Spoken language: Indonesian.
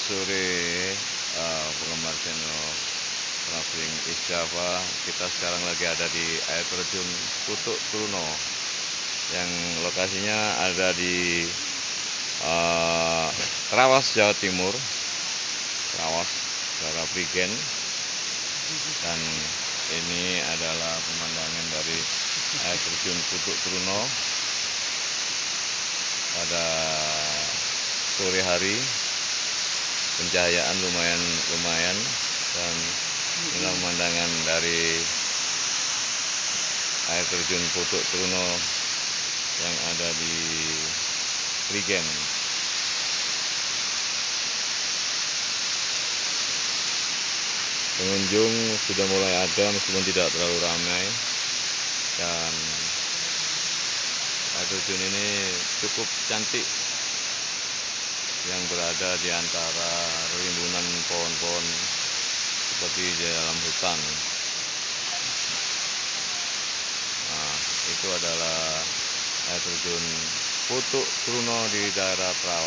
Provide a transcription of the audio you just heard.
sore penggemar channel Traveling East Java. Kita sekarang lagi ada di air terjun Putuk Truno yang lokasinya ada di Trawas, Jawa Timur. Trawas, daerah Prigen. Dan ini adalah pemandangan dari air terjun Putuk Truno pada sore hari. Pencahayaan lumayan dan inilah pemandangan dari air terjun Putuk Truno yang ada di Prigen. Pengunjung sudah mulai ada meskipun tidak terlalu ramai, dan air terjun ini cukup cantik yang berada di antara rimbunan pohon-pohon seperti di dalam hutan. Nah, itu adalah air terjun Putuk Truno di daerah Trawas.